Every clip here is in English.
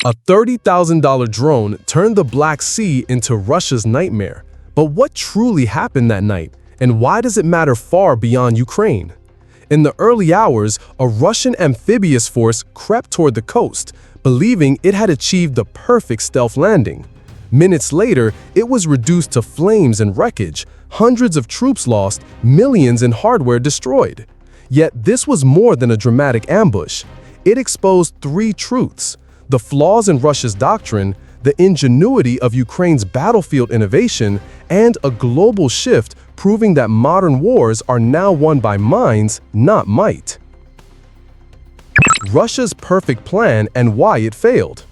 A $30,000 drone turned the Black Sea into Russia's nightmare. But what truly happened that night, and why does it matter far beyond Ukraine? In the early hours, a Russian amphibious force crept toward the coast, believing it had achieved the perfect stealth landing. Minutes later, it was reduced to flames and wreckage, hundreds of troops lost, millions in hardware destroyed. Yet this was more than a dramatic ambush. It exposed three truths: the flaws in Russia's doctrine, the ingenuity of Ukraine's battlefield innovation, and a global shift proving that modern wars are now won by minds, not might. Russia's perfect plan and why it failed.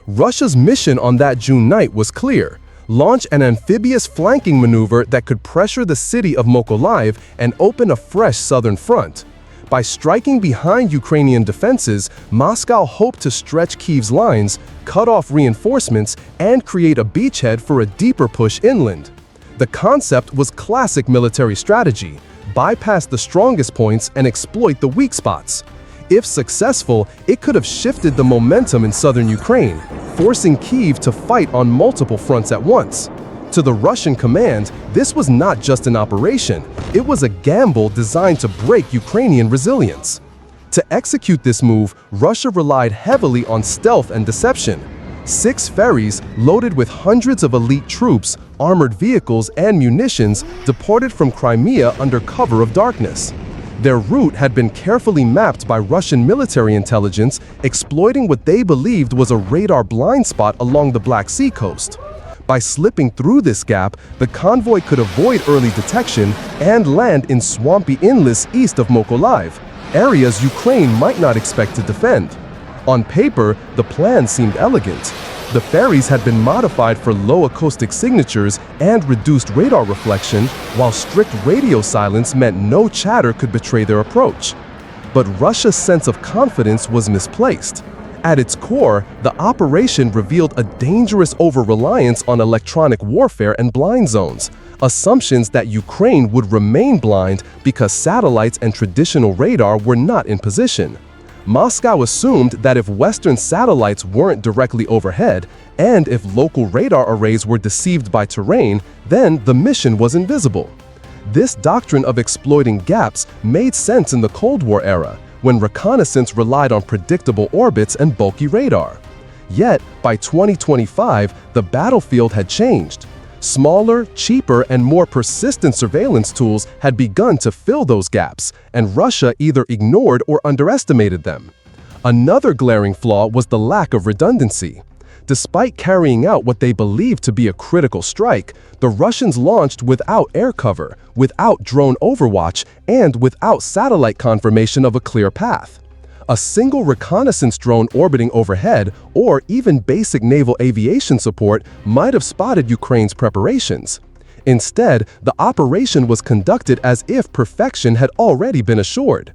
Russia's mission on that June night was clear: launch an amphibious flanking maneuver that could pressure the city of Mykolaiv and open a fresh southern front. By striking behind Ukrainian defenses, Moscow hoped to stretch Kyiv's lines, cut off reinforcements, and create a beachhead for a deeper push inland. The concept was classic military strategy: bypass the strongest points and exploit the weak spots. If successful, it could have shifted the momentum in southern Ukraine, forcing Kyiv to fight on multiple fronts at once. To the Russian command, this was not just an operation, it was a gamble designed to break Ukrainian resilience. To execute this move, Russia relied heavily on stealth and deception. 6 ferries, loaded with hundreds of elite troops, armored vehicles, and munitions, departed from Crimea under cover of darkness. Their route had been carefully mapped by Russian military intelligence, exploiting what they believed was a radar blind spot along the Black Sea coast. By slipping through this gap, the convoy could avoid early detection and land in swampy inlets east of Mykolaiv, areas Ukraine might not expect to defend. On paper, the plan seemed elegant. The ferries had been modified for low acoustic signatures and reduced radar reflection, while strict radio silence meant no chatter could betray their approach. But Russia's sense of confidence was misplaced. At its core, the operation revealed a dangerous over-reliance on electronic warfare and blind zones, assumptions that Ukraine would remain blind because satellites and traditional radar were not in position. Moscow assumed that if Western satellites weren't directly overhead, and if local radar arrays were deceived by terrain, then the mission was invisible. This doctrine of exploiting gaps made sense in the Cold War era, when reconnaissance relied on predictable orbits and bulky radar. Yet, by 2025, the battlefield had changed. Smaller, cheaper, and more persistent surveillance tools had begun to fill those gaps, and Russia either ignored or underestimated them. Another glaring flaw was the lack of redundancy. Despite carrying out what they believed to be a critical strike, the Russians launched without air cover, without drone overwatch, and without satellite confirmation of a clear path. A single reconnaissance drone orbiting overhead, or even basic naval aviation support, might have spotted Ukraine's preparations. Instead, the operation was conducted as if perfection had already been assured.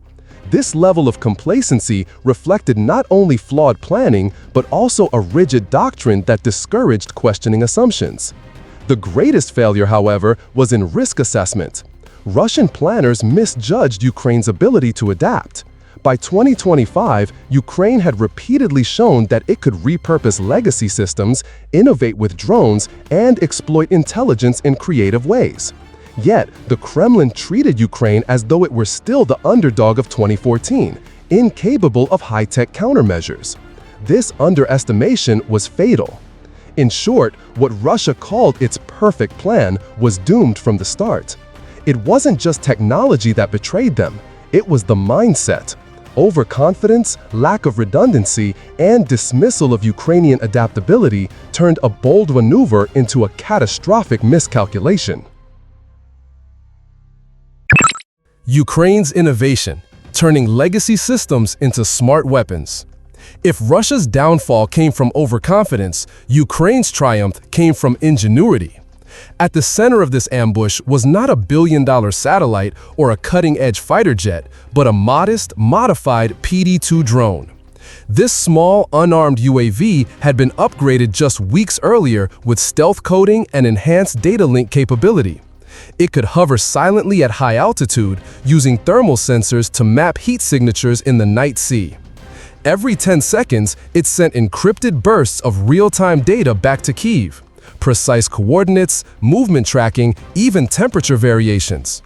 This level of complacency reflected not only flawed planning, but also a rigid doctrine that discouraged questioning assumptions. The greatest failure, however, was in risk assessment. Russian planners misjudged Ukraine's ability to adapt. By 2025, Ukraine had repeatedly shown that it could repurpose legacy systems, innovate with drones, and exploit intelligence in creative ways. Yet, the Kremlin treated Ukraine as though it were still the underdog of 2014, incapable of high-tech countermeasures. This underestimation was fatal. In short, what Russia called its perfect plan was doomed from the start. It wasn't just technology that betrayed them, it was the mindset. Overconfidence, lack of redundancy, and dismissal of Ukrainian adaptability turned a bold maneuver into a catastrophic miscalculation. Ukraine's innovation, turning legacy systems into smart weapons. If Russia's downfall came from overconfidence, Ukraine's triumph came from ingenuity. At the center of this ambush was not a billion-dollar satellite or a cutting-edge fighter jet, but a modest, modified PD-2 drone. This small, unarmed UAV had been upgraded just weeks earlier with stealth coding and enhanced data link capability. It could hover silently at high altitude, using thermal sensors to map heat signatures in the night sea. Every 10 seconds, it sent encrypted bursts of real-time data back to Kyiv. Precise coordinates, movement tracking, even temperature variations.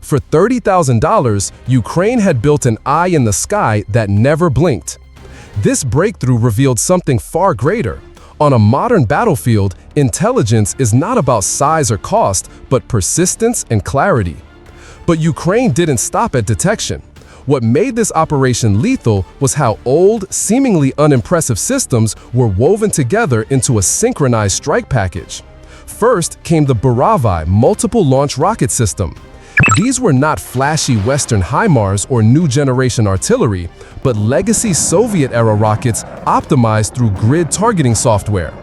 For $30,000, Ukraine had built an eye in the sky that never blinked. This breakthrough revealed something far greater. On a modern battlefield, intelligence is not about size or cost, but persistence and clarity. But Ukraine didn't stop at detection. What made this operation lethal was how old, seemingly unimpressive systems were woven together into a synchronized strike package. First came the Buravai multiple launch rocket system. These were not flashy Western HIMARS or new generation artillery, but legacy Soviet-era rockets optimized through grid targeting software.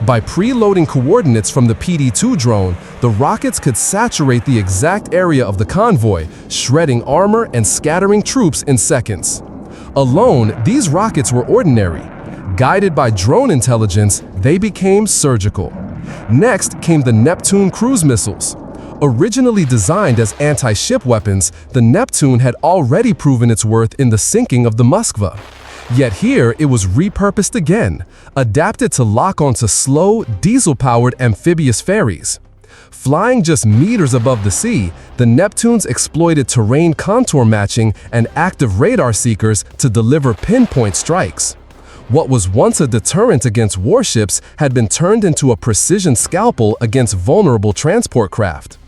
By preloading coordinates from the PD-2 drone, the rockets could saturate the exact area of the convoy, shredding armor and scattering troops in seconds. Alone, these rockets were ordinary. Guided by drone intelligence, they became surgical. Next came the Neptune cruise missiles. Originally designed as anti-ship weapons, the Neptune had already proven its worth in the sinking of the Moskva. Yet here it was repurposed again, adapted to lock onto slow, diesel-powered amphibious ferries. Flying just meters above the sea, the Neptunes exploited terrain contour matching and active radar seekers to deliver pinpoint strikes. What was once a deterrent against warships had been turned into a precision scalpel against vulnerable transport craft.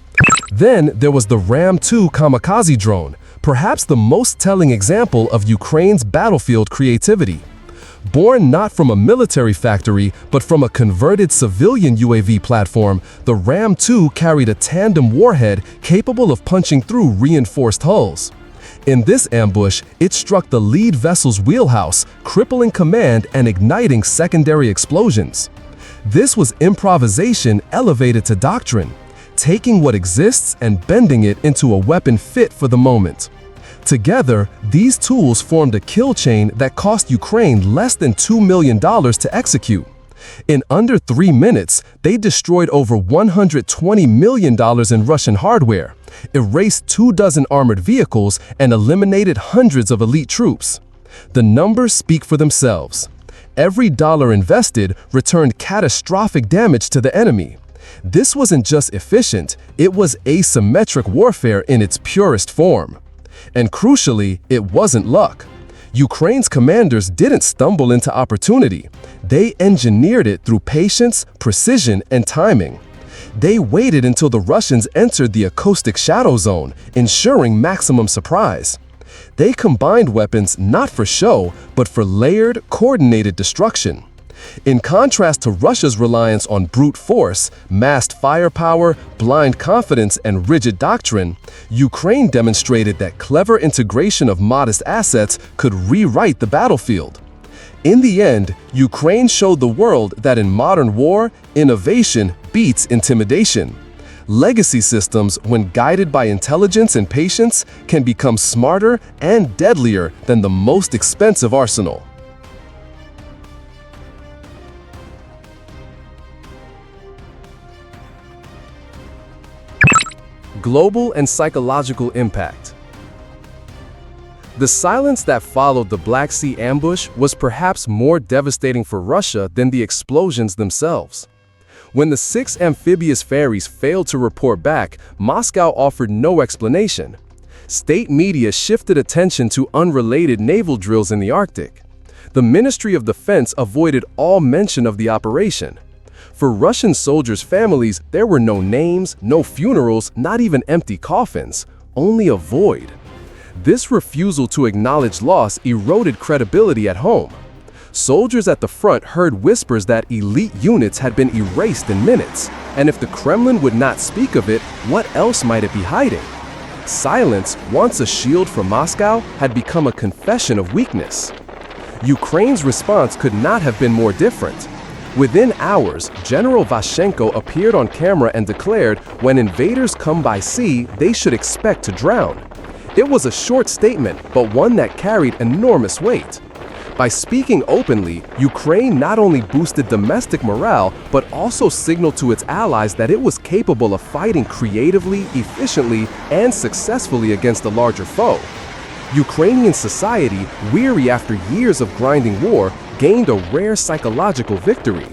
Then there was the Ram-2 kamikaze drone, perhaps the most telling example of Ukraine's battlefield creativity. Born not from a military factory, but from a converted civilian UAV platform, the Ram-2 carried a tandem warhead capable of punching through reinforced hulls. In this ambush, it struck the lead vessel's wheelhouse, crippling command and igniting secondary explosions. This was improvisation elevated to doctrine, taking what exists and bending it into a weapon fit for the moment. Together, these tools formed a kill chain that cost Ukraine less than $2 million to execute. In under 3 minutes, they destroyed over $120 million in Russian hardware, erased 24 armored vehicles, and eliminated hundreds of elite troops. The numbers speak for themselves. Every dollar invested returned catastrophic damage to the enemy. This wasn't just efficient, it was asymmetric warfare in its purest form. And crucially, it wasn't luck. Ukraine's commanders didn't stumble into opportunity. They engineered it through patience, precision, and timing. They waited until the Russians entered the acoustic shadow zone, ensuring maximum surprise. They combined weapons not for show, but for layered, coordinated destruction. In contrast to Russia's reliance on brute force, massed firepower, blind confidence, and rigid doctrine, Ukraine demonstrated that clever integration of modest assets could rewrite the battlefield. In the end, Ukraine showed the world that in modern war, innovation beats intimidation. Legacy systems, when guided by intelligence and patience, can become smarter and deadlier than the most expensive arsenal. Global and psychological impact. The silence that followed the Black Sea ambush was perhaps more devastating for Russia than the explosions themselves. When the 6 amphibious ferries failed to report back, Moscow offered no explanation. State media shifted attention to unrelated naval drills in the Arctic. The Ministry of Defense avoided all mention of the operation. For Russian soldiers' families, there were no names, no funerals, not even empty coffins, only a void. This refusal to acknowledge loss eroded credibility at home. Soldiers at the front heard whispers that elite units had been erased in minutes, and if the Kremlin would not speak of it, what else might it be hiding? Silence, once a shield for Moscow, had become a confession of weakness. Ukraine's response could not have been more different. Within hours, General Vashenko appeared on camera and declared, when invaders come by sea, they should expect to drown. It was a short statement, but one that carried enormous weight. By speaking openly, Ukraine not only boosted domestic morale, but also signaled to its allies that it was capable of fighting creatively, efficiently, and successfully against a larger foe. Ukrainian society, weary after years of grinding war, gained a rare psychological victory,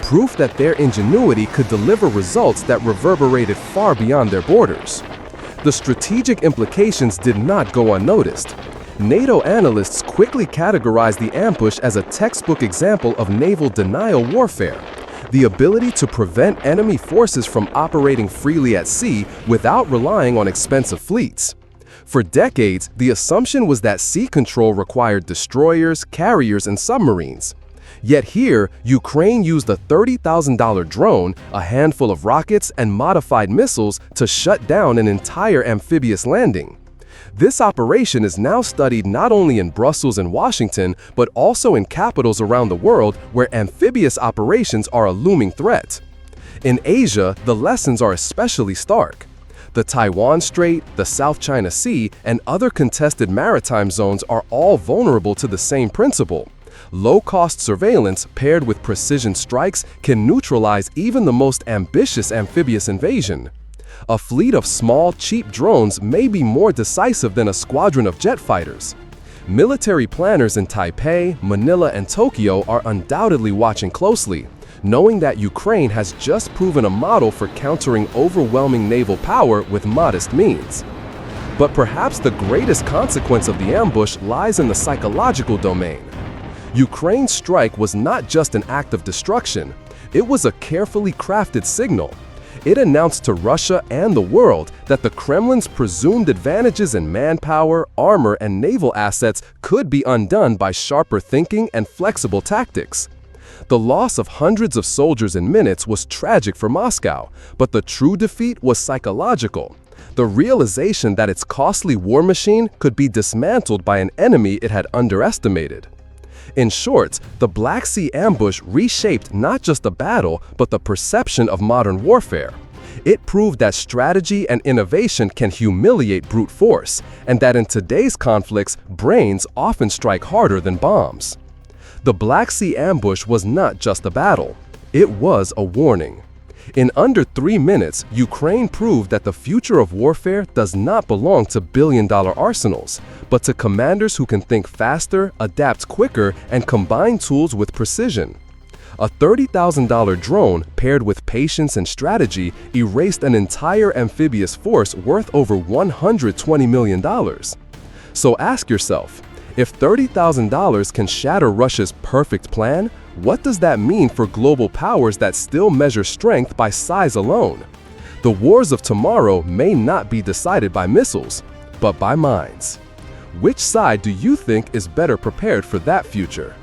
proof that their ingenuity could deliver results that reverberated far beyond their borders. The strategic implications did not go unnoticed. NATO analysts quickly categorized the ambush as a textbook example of naval denial warfare, the ability to prevent enemy forces from operating freely at sea without relying on expensive fleets. For decades, the assumption was that sea control required destroyers, carriers, and submarines. Yet here, Ukraine used a $30,000 drone, a handful of rockets, and modified missiles to shut down an entire amphibious landing. This operation is now studied not only in Brussels and Washington, but also in capitals around the world where amphibious operations are a looming threat. In Asia, the lessons are especially stark. The Taiwan Strait, the South China Sea, and other contested maritime zones are all vulnerable to the same principle. Low-cost surveillance paired with precision strikes can neutralize even the most ambitious amphibious invasion. A fleet of small, cheap drones may be more decisive than a squadron of jet fighters. Military planners in Taipei, Manila, and Tokyo are undoubtedly watching closely, knowing that Ukraine has just proven a model for countering overwhelming naval power with modest means. But perhaps the greatest consequence of the ambush lies in the psychological domain. Ukraine's strike was not just an act of destruction, it was a carefully crafted signal. It announced to Russia and the world that the Kremlin's presumed advantages in manpower, armor, and naval assets could be undone by sharper thinking and flexible tactics. The loss of hundreds of soldiers in minutes was tragic for Moscow, but the true defeat was psychological. The realization that its costly war machine could be dismantled by an enemy it had underestimated. In short, the Black Sea ambush reshaped not just the battle, but the perception of modern warfare. It proved that strategy and innovation can humiliate brute force, and that in today's conflicts, brains often strike harder than bombs. The Black Sea ambush was not just a battle, it was a warning. In under 3 minutes, Ukraine proved that the future of warfare does not belong to billion-dollar arsenals, but to commanders who can think faster, adapt quicker, and combine tools with precision. A $30,000 drone paired with patience and strategy erased an entire amphibious force worth over $120 million. So ask yourself, if $30,000 can shatter Russia's perfect plan, what does that mean for global powers that still measure strength by size alone? The wars of tomorrow may not be decided by missiles, but by minds. Which side do you think is better prepared for that future?